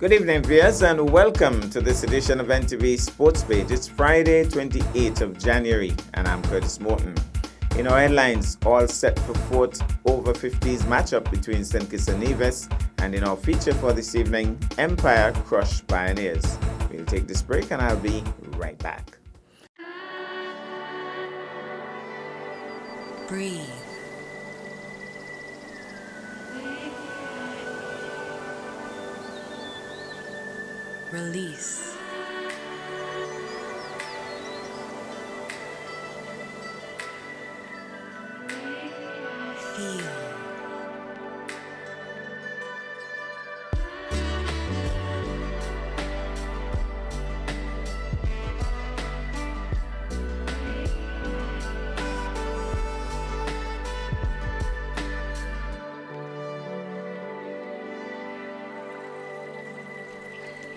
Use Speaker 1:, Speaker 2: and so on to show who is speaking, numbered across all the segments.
Speaker 1: Good evening, viewers, and welcome to this edition of NTV Sports Page. It's Friday, 28th of January, and I'm Curtis Morton. In our headlines, all set for fourth over 50s matchup between St. Kitts and Nevis, and in our feature for this evening, Empire crush Pioneers. We'll take this break, and I'll be right back.
Speaker 2: Breathe. Release. Feel.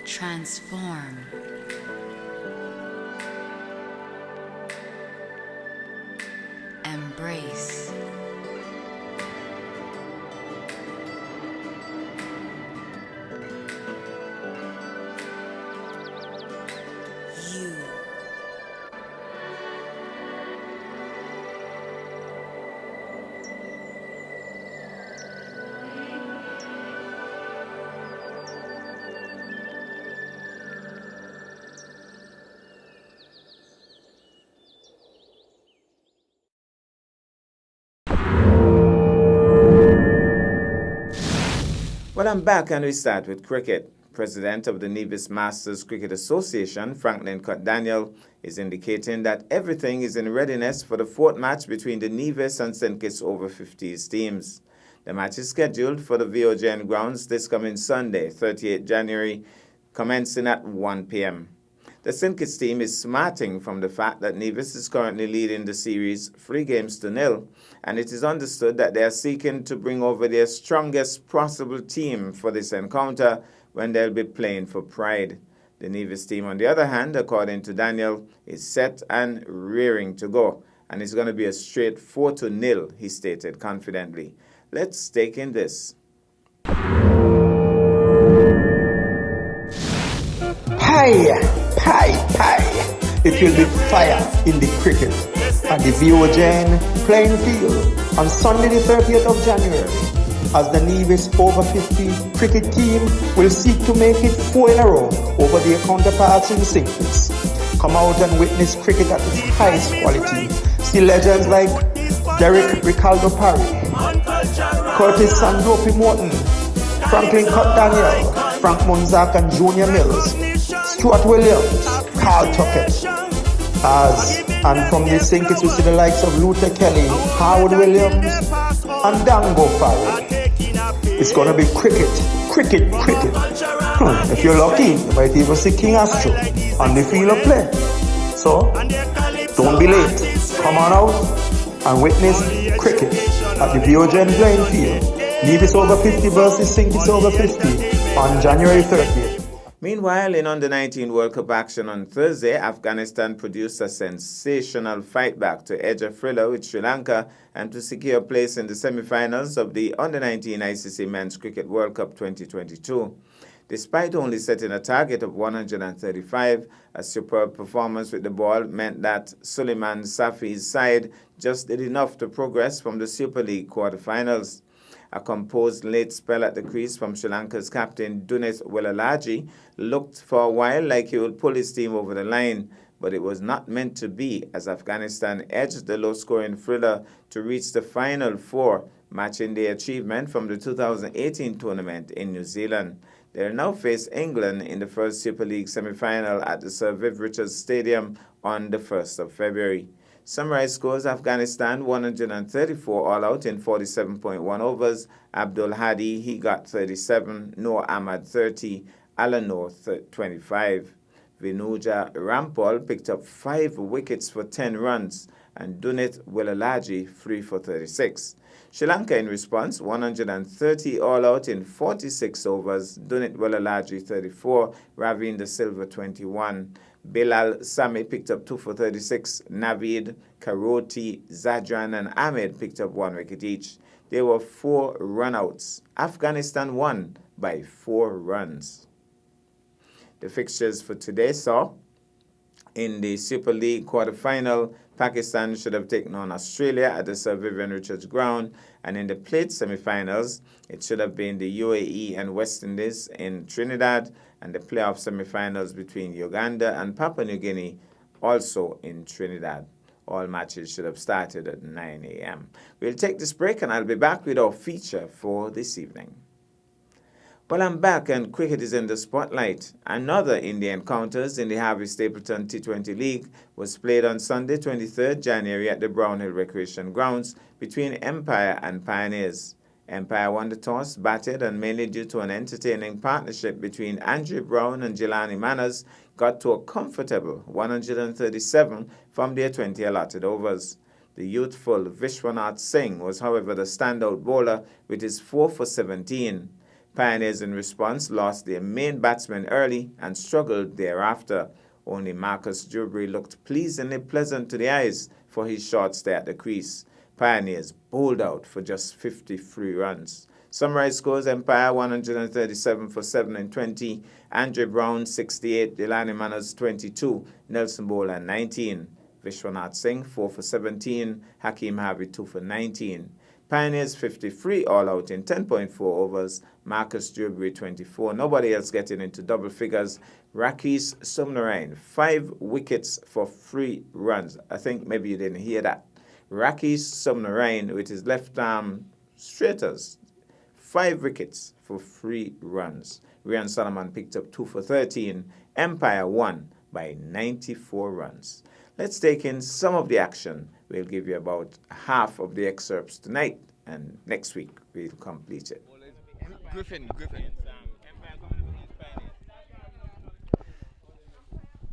Speaker 2: Transform. Embrace. You.
Speaker 1: Well, I'm back, and we start with cricket. President of the Nevis Masters Cricket Association, Franklin Cott-Daniel, is indicating that everything is in readiness for the fourth match between the Nevis and St. Kitts over 50s teams. The match is scheduled for the VOGN grounds this coming Sunday, 38 January, commencing at 1 p.m. The St. Kitts team is smarting from the fact that Nevis is currently leading the series 3-0, and it is understood that they are seeking to bring over their strongest possible team for this encounter when they'll be playing for pride. The Nevis team, on the other hand, according to Daniel, is set and rearing to go, and it's going to be a straight 4-0, he stated confidently. Let's take in this.
Speaker 3: It will be fire in the cricket at the VOGN playing field on Sunday the 30th of January, as the Nevis over 50 cricket team will seek to make it 4 in a row over their counterparts in St. Kitts. Come out and witness cricket at its highest quality. See legends like Derek Ricardo Parry, Curtis Sandopi Morton, Franklin Cott-Daniel, Frank Munzak and Junior Mills, Stuart Williams, Carl Tuckett, and from the St. Kitts we see the likes of Luther Kelly, Howard Williams, and Dango Farrell. It's gonna be cricket. If you're lucky, you might even see King Astro on the field of play. So, don't be late. Come on out and witness cricket at the VOGN playing field. Nevis over 50 versus St. Kitts over 50 on January 30th.
Speaker 1: Meanwhile, in Under-19 World Cup action on Thursday, Afghanistan produced a sensational fight back to edge a thriller with Sri Lanka and to secure a place in the semi-finals of the Under-19 ICC Men's Cricket World Cup 2022. Despite only setting a target of 135, a superb performance with the ball meant that Suleiman Safi's side just did enough to progress from the Super League quarterfinals. A composed late spell at the crease from Sri Lanka's captain Dunit Welalaji looked for a while like he would pull his team over the line, but it was not meant to be as Afghanistan edged the low-scoring thriller to reach the final four, matching their achievement from the 2018 tournament in New Zealand. They will now face England in the first Super League semi-final at the Sir Viv Richards Stadium on the 1st of February. Summary scores: Afghanistan 134 all out in 47.1 overs. Abdul Hadi, he got 37. Noor Ahmad 30. Alan Noor 25. Vinuja Rampal picked up 5 wickets for 10 runs. And Dunit Welalaji 3 for 36. Sri Lanka in response 130 all out in 46 overs. Dunit Welalaji 34. Ravin De Silva 21. Bilal Sami picked up 2 for 36. Navid, Karoti, Zadran, and Ahmed picked up 1 wicket each. There were 4 runouts. Afghanistan won by 4 runs. The fixtures for today saw in the Super League quarter-final, Pakistan should have taken on Australia at the Sir Vivian Richards ground, and in the plate semi-finals, it should have been the UAE and West Indies in Trinidad, and the playoff semi-finals between Uganda and Papua New Guinea also in Trinidad. All matches should have started at 9 a.m. We'll take this break, and I'll be back with our feature for this evening. Well, I'm back, and cricket is in the spotlight. Another in the encounters in the Harvey Stapleton T20 League was played on Sunday, 23rd January at the Brownhill Recreation Grounds between Empire and Pioneers. Empire won the toss, batted, and mainly due to an entertaining partnership between Andrew Brown and Jelani Manners, got to a comfortable 137 from their 20 allotted overs. The youthful Vishwanath Singh was, however, the standout bowler with his 4 for 17. Pioneers, in response, lost their main batsman early and struggled thereafter. Only Marcus Dewberry looked pleasingly pleasant to the eyes for his short stay at the crease. Pioneers bowled out for just 53 runs. Summarized scores: Empire 137 for 7 and 20, Andrew Brown 68, Jelani Manners 22, Nelson Bowler 19, Vishwanath Singh 4 for 17, Hakeem Harvey 2 for 19. Pioneers 53 all out in 10.4 overs, Marcus Dewberry 24, nobody else getting into double figures. Rakis Sumnarain 5 wickets for 3 runs. I think maybe you didn't hear that. Rakis Sumnarain with his left arm straighters, 5 wickets for 3 runs. Rian Solomon picked up 2 for 13. Empire won by 94 runs. Let's take in some of the action. We'll give you about half of the excerpts tonight, and next week we'll complete it.
Speaker 4: Griffin.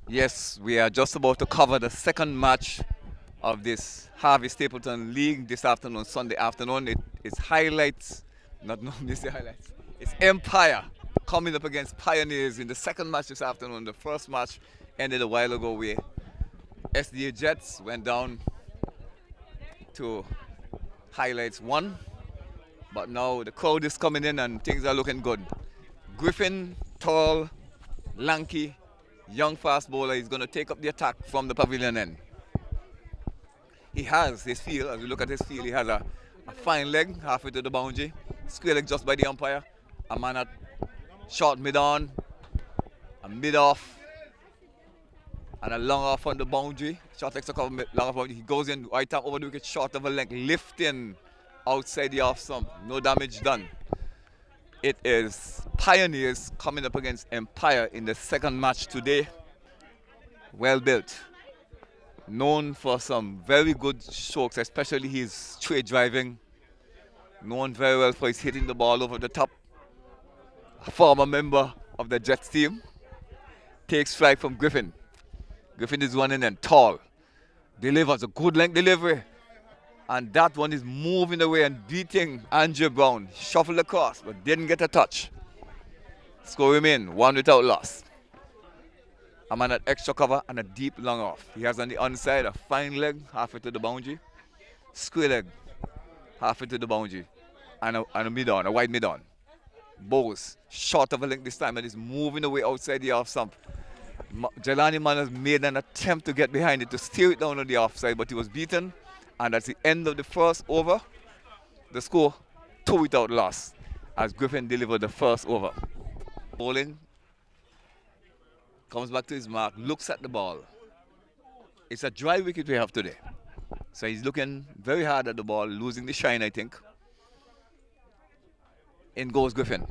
Speaker 4: Yes, we are just about to cover the second match of this Harvey Stapleton League this afternoon, Sunday afternoon. It is highlights, highlights. It's Empire coming up against Pioneers in the second match this afternoon. The first match ended a while ago where SDA Jets went down to highlights 1, but now the crowd is coming in and things are looking good. Griffin, tall, lanky, young fast bowler, is going to take up the attack from the pavilion end. He has his field, as we look at his field, he has a fine leg halfway to the boundary, square leg just by the umpire, a man at short mid-on, a mid-off, and a long off on the boundary. Short extra cover, long off boundary. He goes in right arm over the wicket, short of a length, lifting outside the off stump. No damage done. It is Pioneers coming up against Empire in the second match today. Well built. Known for some very good strokes, especially his straight driving. Known very well for his hitting the ball over the top. A former member of the Jets team. Takes strike from Griffin. Griffin is running in tall. Delivers a good length delivery. And that one is moving away and beating Andrew Brown. Shuffled across, but didn't get a touch. Score him in, 1 without loss. A man at extra cover and a deep long off. He has on the onside a fine leg, halfway to the boundary. Square leg, halfway to the boundary. And a mid-on, a wide mid-on. Bowes, short of a length this time, and is moving away outside the off stump. Jelani Manners made an attempt to get behind it to steer it down on the offside, but he was beaten. And at the end of the first over, the score 2 without loss as Griffin delivered the first over. Bowling, comes back to his mark, looks at the ball. It's a dry wicket we have today. So he's looking very hard at the ball, losing the shine, I think. In goes Griffin.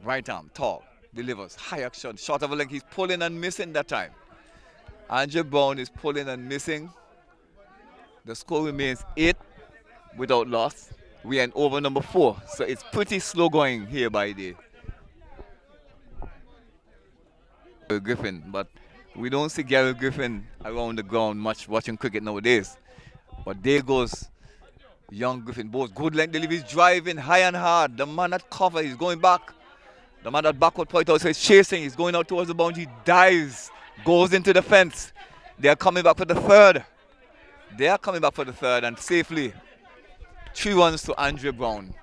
Speaker 4: Right arm, tall. Delivers, high action, short of a leg. He's pulling and missing that time. Andrew Brown is pulling and missing. The score remains 8 without loss. We are in over number 4, so it's pretty slow going here by the Griffin. But we don't see Gary Griffin around the ground much watching cricket nowadays. But there goes young Griffin. Both good length delivery, driving high and hard. The man at cover, he's going back. The man at backward point also is chasing. He's going out towards the boundary. Dives. Goes into the fence. They are coming back for the third. And safely. 3 runs to Andrew Brown.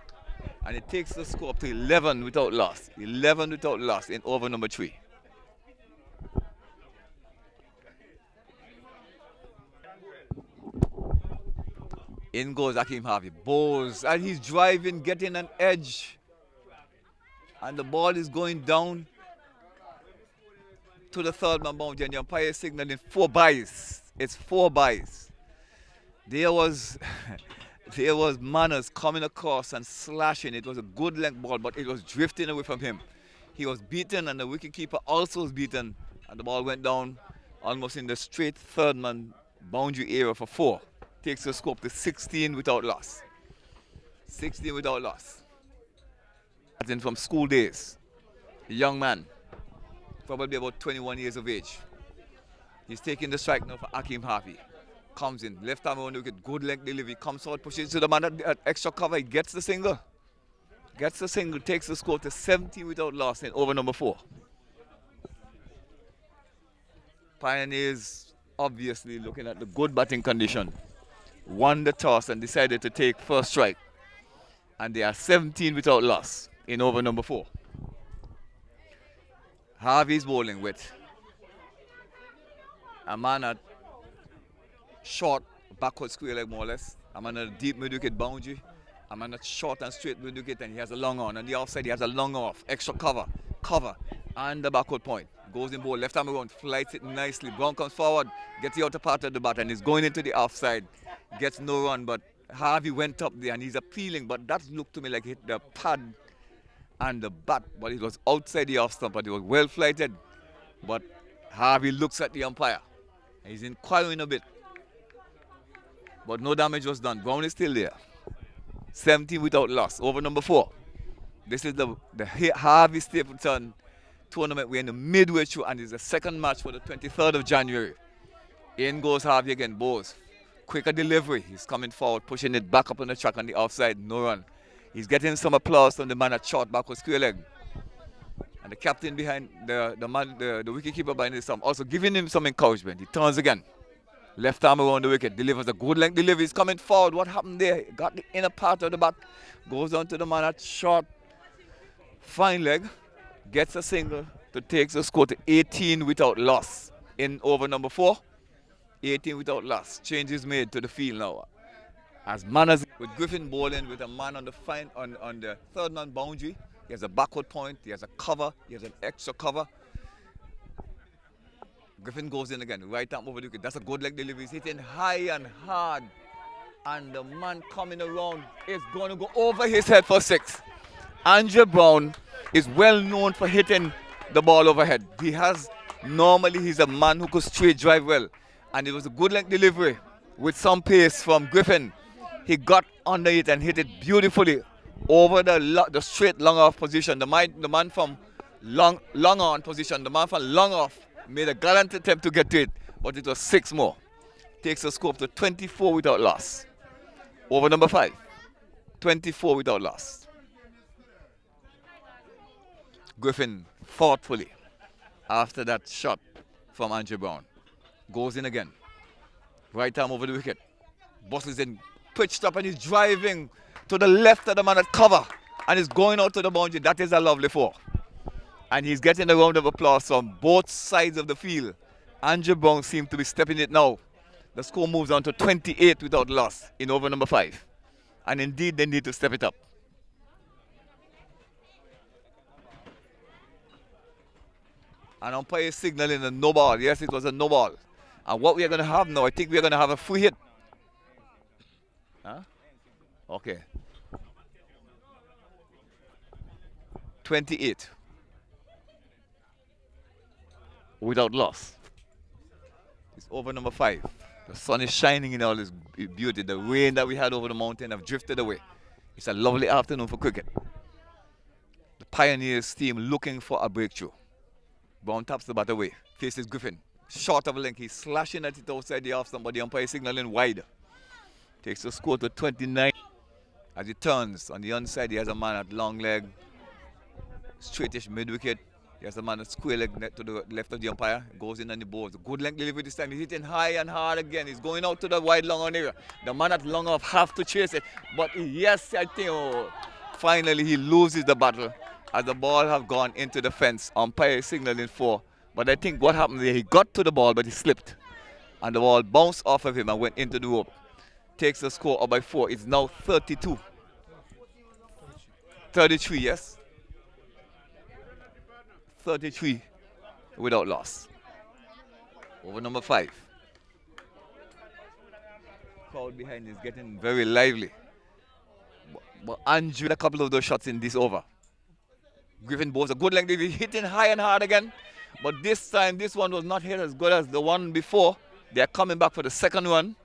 Speaker 4: And it takes the score up to 11 without loss. 11 without loss in over number 3. In goes Akeem Harvey. Bowls. And he's driving, getting an edge. And the ball is going down to the third man boundary. And the umpire is signaling 4 byes. It's 4 byes. There was Manners coming across and slashing. It was a good length ball, but it was drifting away from him. He was beaten, and the wicketkeeper also was beaten. And the ball went down almost in the straight third man boundary area for 4. Takes the scope to 16 without loss. 16 without loss. As in from school days. A young man, probably about 21 years of age. He's taking the strike now for Akeem Harvey. Comes in, left arm on the wicket, good length delivery, comes out, pushes to the man at extra cover, he gets the single. Gets the single, takes the score to 17 without loss in over number 4. Pioneers obviously looking at the good batting condition. Won the toss and decided to take first strike. And they are 17 without loss in over number 4. Harvey's bowling with a man at short backward square leg more or less. A man at a deep mid wicket boundary. A man at short and straight mid wicket, and he has a long on. On the offside he has a long off. Extra cover. And the backward point. Goes in bowl, left arm around, flights it nicely. Brown comes forward, gets the outer part of the bat and is going into the offside. Gets no run, but Harvey went up there and he's appealing, but that looked to me like hit the pad and the bat, but it was outside the off stump, but it was well flighted. But Harvey looks at the umpire and he's inquiring a bit. But no damage was done. Brown is still there. 17 without loss. Over number 4. This is the Harvey Stapleton tournament. We're in the midway through, and it's the second match for the 23rd of January. In goes Harvey again. Bowes. Quicker delivery. He's coming forward, pushing it back up on the track on the offside. No run. He's getting some applause from the man at short backward square leg. And the captain behind the wicketkeeper behind his thumb also giving him some encouragement. He turns again. Left arm around the wicket. Delivers a good length delivery. He's coming forward. What happened there? Got the inner part of the bat. Goes on to the man at short. Fine leg. Gets a single to take the score to 18 without loss in over number 4. 18 without loss. Change is made to the field now. As Manners with Griffin bowling with a man on the third man boundary. He has a backward point. He has a cover. He has an extra cover. Griffin goes in again. Right arm over the wicket. That's a good leg delivery. He's hitting high and hard. And the man coming around is going to go over his head for 6. Andrew Brown is well known for hitting the ball overhead. Normally he's a man who could straight drive well. And it was a good length delivery with some pace from Griffin. He got under it and hit it beautifully over the straight long off position. The man from long on position, the man from long off made a gallant attempt to get to it, but it was 6 more. Takes a score to 24 without loss. Over number 5. 24 without loss. Griffin thoughtfully, after that shot from Andrew Brown, goes in again. Right arm over the wicket. Bustles in, pitched up, and he's driving to the left of the man at cover and is going out to the boundary. That is a lovely 4. And he's getting a round of applause from both sides of the field. Andrew Brown seems to be stepping it now. The score moves on to 28 without loss in over number 5. And indeed, they need to step it up. And umpire is signaling a no ball. Yes, it was a no ball. And what we are going to have now, I think we are going to have a free hit. Huh? Okay. 28. Without loss. It's over number 5. The sun is shining in all its beauty. The rain that we had over the mountain have drifted away. It's a lovely afternoon for cricket. The Pioneers team looking for a breakthrough. Brown taps the bat away. Faces Griffin. Short of a length. He's slashing at it outside the off stump, but the umpire is signaling wide. Takes the score to 29. As he turns on the inside, he has a man at long leg. Straightish mid wicket. He has a man at square leg to the left of the umpire. Goes in on the balls. Good length delivery this time. He's hitting high and hard again. He's going out to the wide long on area. The man at long off have to chase it. But yes, I think finally he loses the battle as the ball have gone into the fence. Umpire is signaling 4. But I think what happened there, he got to the ball, but he slipped. And the ball bounced off of him and went into the rope. takes the score up by 4. It's now 32. 33, yes. 33 without loss. Over number 5. Crowd behind is getting very lively. But Andrew, a couple of those shots in this over. Griffin Bowes a good length. He's hitting high and hard again. But this time, this one was not hit as good as the one before. They are coming back for the second one.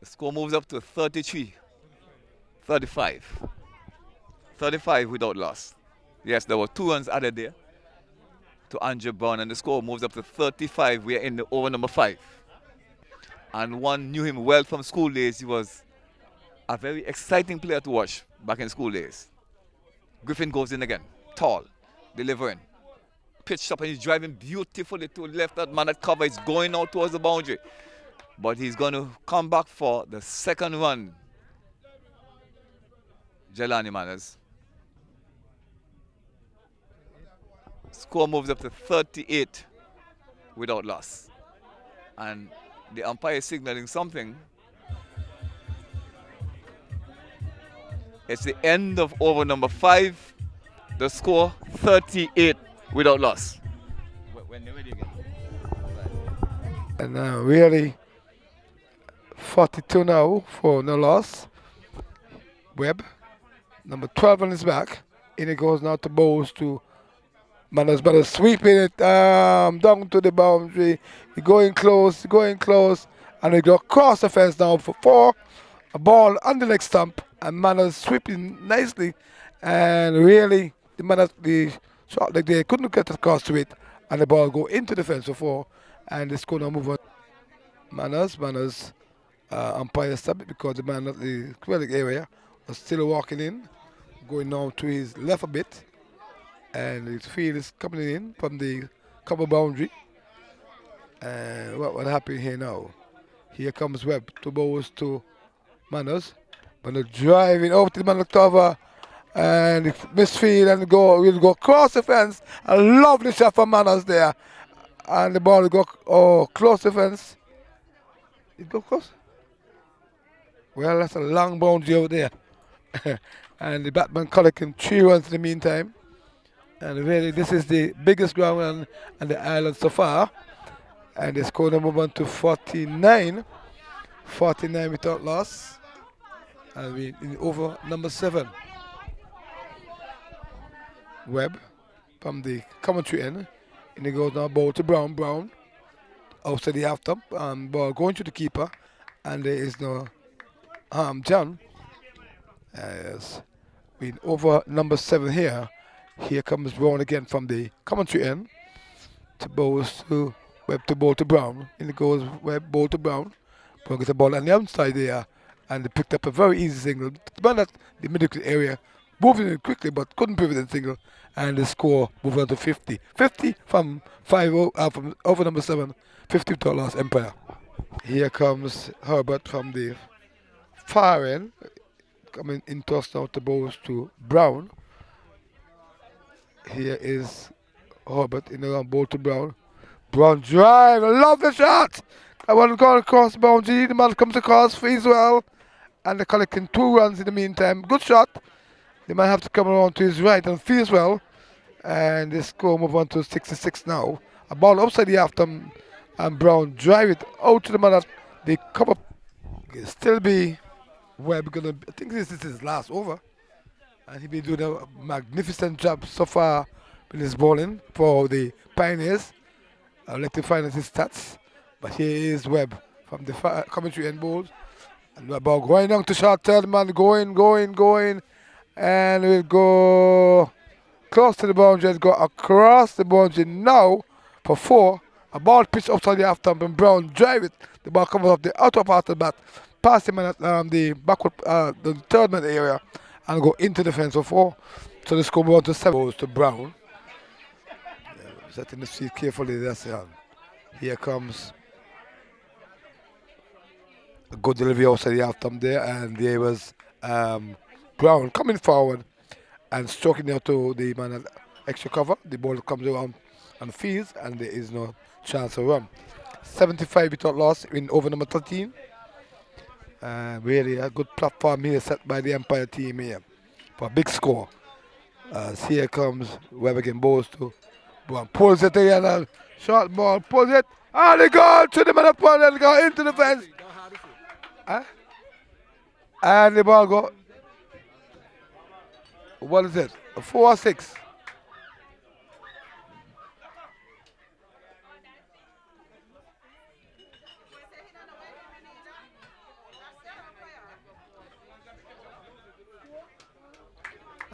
Speaker 4: The score moves up to 33. 35. 35 without loss. Yes, there were 2 runs added there to Andrew Brown, and the score moves up to 35. We are in the over number 5. And one knew him well from school days. He was a very exciting player to watch back in school days. Griffin goes in again. Tall. Delivering. Pitched up, and he's driving beautifully to the left. That man at cover is going out towards the boundary. But he's going to come back for the second run. Jelani Manners. Score moves up to 38 without loss. And the umpire is signaling something. It's the end of over number 5. The score 38 without loss. When they're ready again.
Speaker 5: And really 42 now for no loss. Webb, number 12 on his back. In it goes now to Bowes to Manners. Manners sweeping it down to the boundary. He's going close, and they go across the fence now for 4. A ball on the next stump, and Manners sweeping nicely, and really the shot like they couldn't get across to it, and the ball go into the fence for 4, and it's going to move on. Manners umpire stopped it because the man at the Quellic area was still walking in, going now to his left a bit, and his field is coming in from the cover boundary. And what happened here now? Here comes Webb to Bowes to Manners. Manners driving over to the man cover, and misfield, and will go across the fence. A lovely shot from Manners there, and the ball will go close the fence. It go close. Well, that's a long boundary over there. And the Batman collecting 3 runs in the meantime. And really, this is the biggest ground on the island so far. And the score number 1 to 49. 49 without loss. And we in over number 7. Webb from the commentary end. And it goes now ball to Brown. Brown outside the half top. Ball going to the keeper. And there is no harm done. Yes. We're over number 7 here. Here comes Brown again from the commentary end. To Bowes to Webb to ball to Brown. In it goes Webb, ball to Brown. Brown gets the ball on the outside there. And they picked up a very easy single. The man at the middle area, moving it quickly but couldn't prevent the single. And the score moved on to 50. 50 from 5 from over number 7. 50 to last Empire. Here comes Herbert from the far end. Coming in toss now to Bowes to Brown. Here is Herbert in the round ball to Brown. Brown drive, I love the shot! I want to go across the boundary. The man comes across, frees well, and they're collecting 2 runs in the meantime. Good shot. They might have to come around to his right and frees well. And the score move on to 66 now. A ball upside the after, and Brown drive it out to the man at the cover. Still be Webb gonna. I think this is his last over, and he'll be doing a magnificent job so far with his bowling for the Pioneers. I'll let you find out his stats, but here is Webb from the commentary end bowls, and the ball going down to short third man, going, and we'll go close to the boundary and go across the boundary now for 4. A ball pitched upside the half stump, and Brown drive it. The ball comes off the outer part of the bat, past him at the backward, the third man area, and go into the fence for 4. So the score moves on to 7. Goes to Brown. Setting the seat carefully. That's it. Here comes a good delivery outside the half stump there, and there was Brown coming forward and stroking out to the man at extra cover. The ball comes around and fields, and there is no chance of run. 75 without loss in over number 13. Really a good platform here set by the Empire team here for a big score. As here comes Webb again, balls to Brown. Pulls it again, short ball, pulls it. And they go to the man opponent, go into the fence. Huh? And the ball go. What is it? 4 or 6?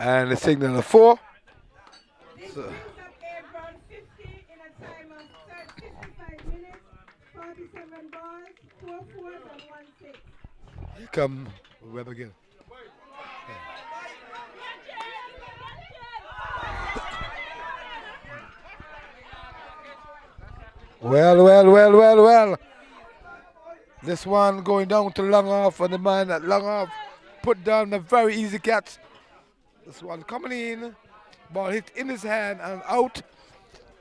Speaker 5: And the signal of 4.
Speaker 6: This
Speaker 5: So,
Speaker 6: brings up Abraham 50 in a time of 55 minutes, 47 balls, 4 fours and 1 6.
Speaker 5: here come Webb again. Well. This one going down to long off, and the man at long off put down a very easy catch. This one coming in, ball hit in his hand and out,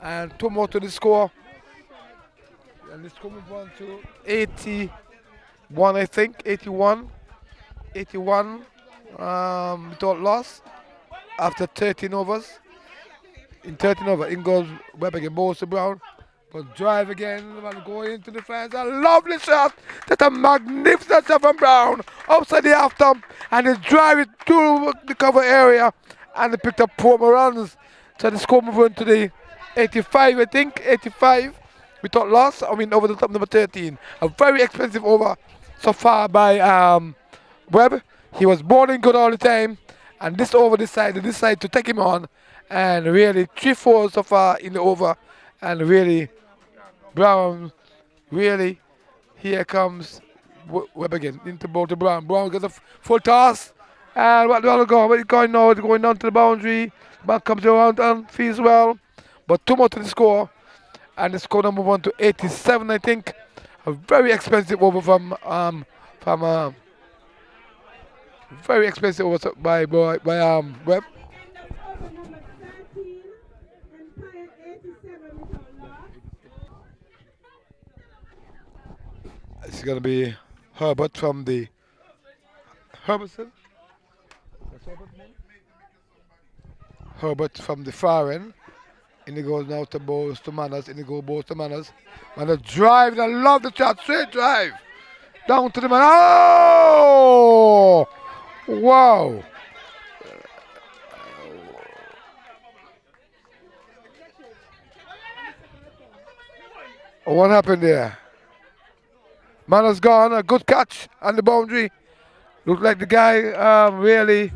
Speaker 5: and 2 more to the score. And this coming on to 81, I think, 81, without loss after 13 overs. In 13 overs, in goes Webb again, balls to Brown. But drive again, and go into the fence. A lovely shot. That's a magnificent shot from Brown. Outside the half stump. And they drive it to the cover area. And they picked up 4 more runs. So the score moved on to the 85, I think. 85 without loss. I mean, over the top, number 13. A very expensive over so far by Webb. He was bowling good all the time. And this over decided to take him on. And really, 3-4 so far in the over. And really, Brown, really, here comes Webb again, into ball to Brown. Brown gets a full toss. And what do I go? Where is going now? It's going down to the boundary. Ball comes around and feels well. But 2 more to the score. And the score now move on to 87, I think. A very expensive over from very expensive over by Webb.
Speaker 6: End of over number 13, Empire 87 without loss.
Speaker 5: It's going to be Herbert from the Herbertson. Herbert from the far end. And he goes now to balls to Manners. And he goes balls to Manners. Manners drive. I love the shot. Straight drive. Down to the man. Oh! Wow. What happened there? Manners gone. A good catch on the boundary. Looked like the guy really.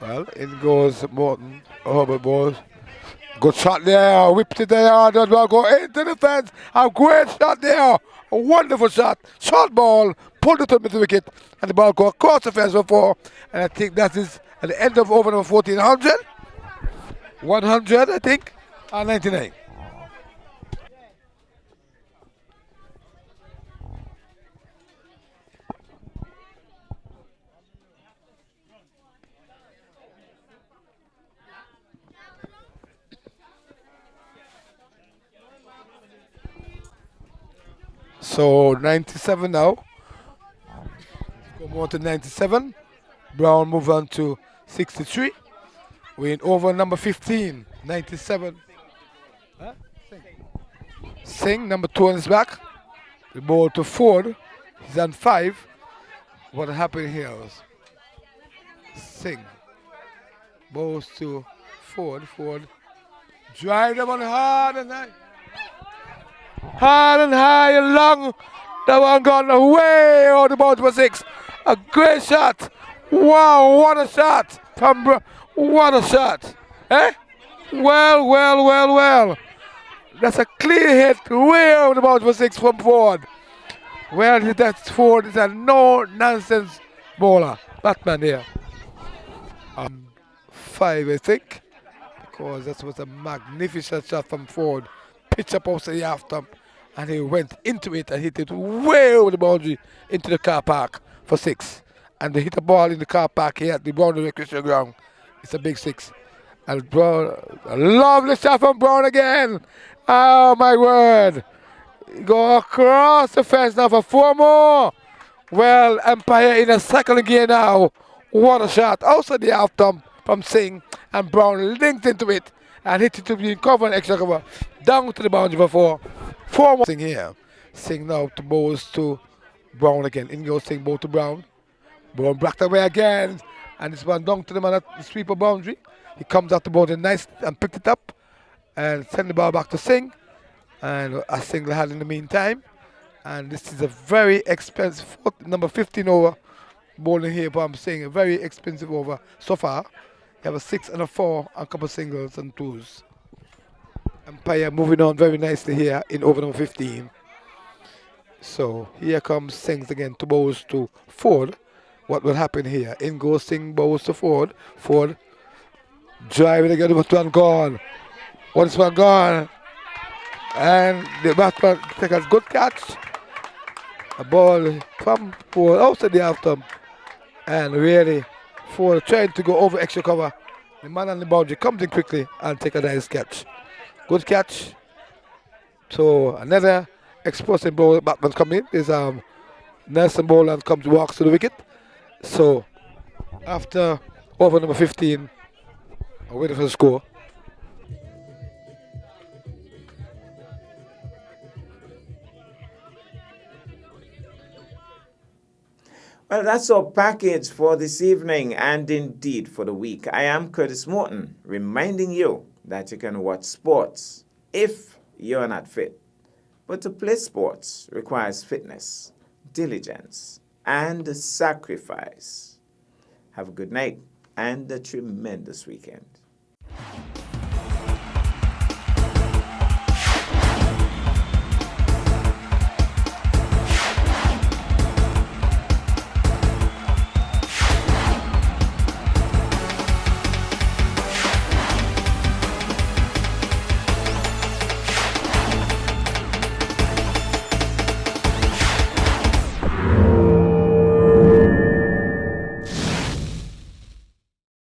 Speaker 5: Well, in goes Morton. Herbert balls. Good shot there. Whipped it there. Does well go into the fence. A great shot there. A wonderful shot. Short ball. Pulled it up to the wicket. And the ball go across the fence for 4. And I think that is at the end of over number 1400. 100, I think. And 99. So 97 now. Go more to 97. Brown move on to 63. We're in over number 15. 97. Huh? Singh, number 2 on his back. The ball to Ford. He's on 5. What happened here was Singh. Balls to Ford. Ford. Drive them on hard and high. Hard and high and long. That one gone way out the ball to 6. A great shot. Wow, what a shot. What a shot. Eh? Well. That's a clear hit way over the boundary for 6 from Ford. Well, that's Ford. It's a no-nonsense bowler. Batman here. 5, I think. Because that was a magnificent shot from Ford. Pitch up outside the half stump. And he went into it and hit it way over the boundary into the car park for 6. And they hit a ball in the car park here at the boundary recreation ground. It's a big 6. And Brown, a lovely shot from Brown again. Oh my word. Go across the fence now for 4 more. Well, Empire in a second again now. What a shot. Outside the half stump from Singh. And Brown linked into it and hit it to be cover and extra cover. Down to the boundary for 4. 4 more. Singh here. Singh now to bows to Brown again. In goes Singh, bow to Brown. Brown blocked away again. And this one down to the man at the sweeper boundary. He comes out the boundary nice and picked it up. And send the ball back to Singh. And a single had in the meantime. And this is a very expensive, number 15 over bowling here, but I'm saying a very expensive over so far. You have a 6 and a 4, and a couple of singles and 2s. Empire moving on very nicely here in over number 15. So here comes Singh again to bows to Ford. What will happen here? In goes Singh, bows to Ford. Ford driving again with one gone. Once one gone. And the batsman takes a good catch. A ball from Ford outside the half stump. And really, Ford trying to go over extra cover. The man on the boundary comes in quickly and take a nice catch. Good catch. So another explosive ball batsman coming is Nelson Boland walks to the wicket. So after over number 15, I'm waiting for the score.
Speaker 1: Well, that's our package for this evening and indeed for the week. I am Curtis Morton, reminding you that you can watch sports if you're not fit. But to play sports requires fitness, diligence, and sacrifice. Have a good night and a tremendous weekend.